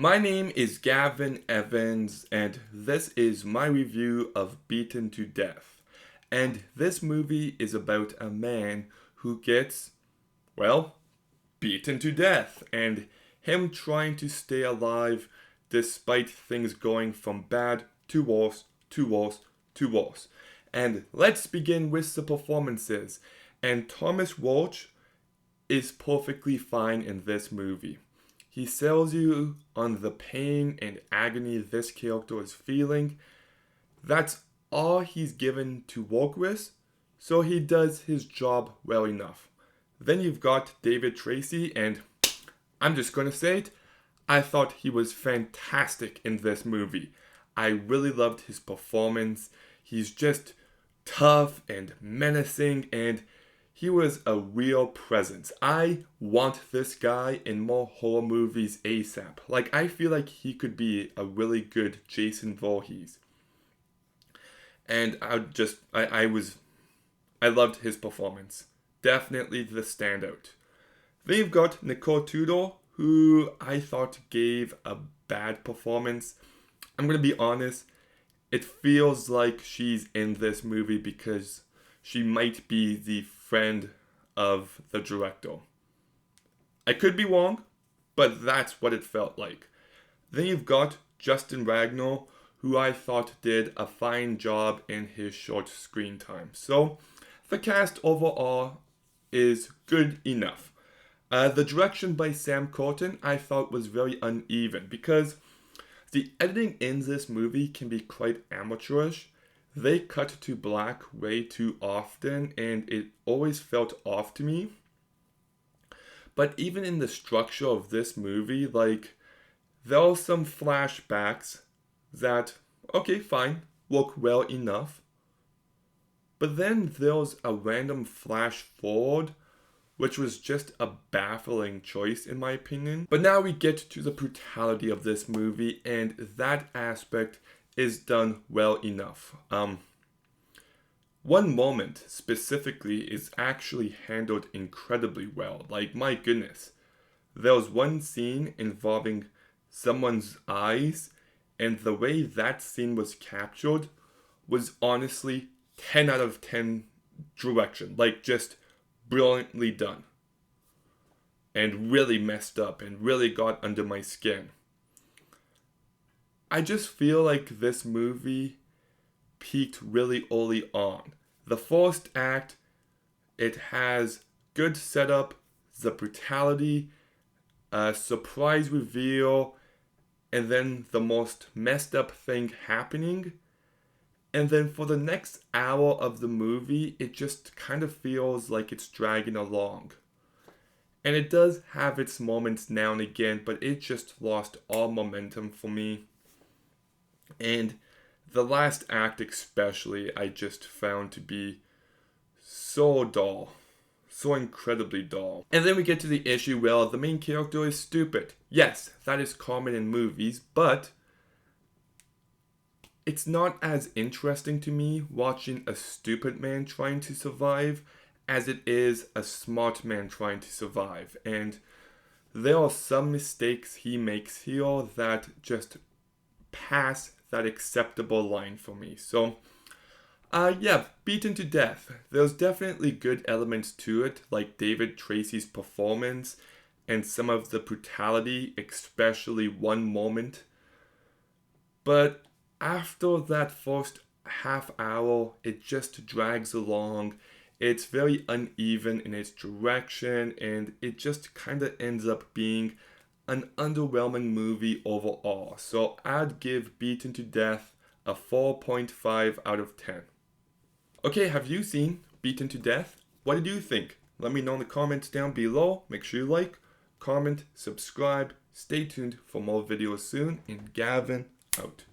My name is Gavin Evans, and this is my review of Beaten to Death. And this movie is about a man who gets, well, beaten to death, and him trying to stay alive despite things going from bad to worse, to worse, to worse. And let's begin with the performances. And Thomas Walsh is perfectly fine in this movie. He sells you on the pain and agony this character is feeling. That's all he's given to work with, so he does his job well enough. Then you've got David Tracy, and I'm just gonna say it, I thought he was fantastic in this movie. I really loved his performance. He's just tough and menacing, and he was a real presence. I want this guy in more horror movies ASAP. Like, I feel like he could be a really good Jason Voorhees. And I loved his performance. Definitely the standout. Then you've got Nicole Tudor, who I thought gave a bad performance. I'm gonna be honest, it feels like she's in this movie because she might be the friend of the director. I could be wrong, but that's what it felt like. Then you've got Justin Ragnar, who I thought did a fine job in his short screen time. So the cast overall is good enough. The direction by Sam Corton I thought was very uneven because the editing in this movie can be quite amateurish. They cut to black way too often, and it always felt off to me. But even in the structure of this movie, like, there are some flashbacks that, okay, fine, work well enough. But then there's a random flash forward, which was just a baffling choice in my opinion. But now we get to the brutality of this movie, and that aspect is done well enough. One moment specifically is actually handled incredibly well. Like, my goodness. There was one scene involving someone's eyes, and the way that scene was captured was honestly 10 out of 10 direction. Like, just brilliantly done. And really messed up and really got under my skin. I just feel like this movie peaked really early on. The first act, it has good setup, the brutality, a surprise reveal, and then the most messed up thing happening. And then for the next hour of the movie, it just kind of feels like it's dragging along. And it does have its moments now and again, but it just lost all momentum for me. And the last act especially, I just found to be so dull. So incredibly dull. And then we get to the issue where the main character is stupid. Yes, that is common in movies, but it's not as interesting to me watching a stupid man trying to survive as it is a smart man trying to survive. And there are some mistakes he makes here that just pass that acceptable line for me. So, yeah, Beaten to Death. There's definitely good elements to it, like David Tracy's performance and some of the brutality, especially one moment. But after that first half hour, it just drags along. It's very uneven in its direction, and it just kind of ends up being an underwhelming movie overall. So I'd give Beaten to Death a 4.5 out of 10. Okay, have you seen Beaten to Death? What did you think? Let me know in the comments down below. Make sure you like, comment, subscribe. Stay tuned for more videos soon, and Gavin out.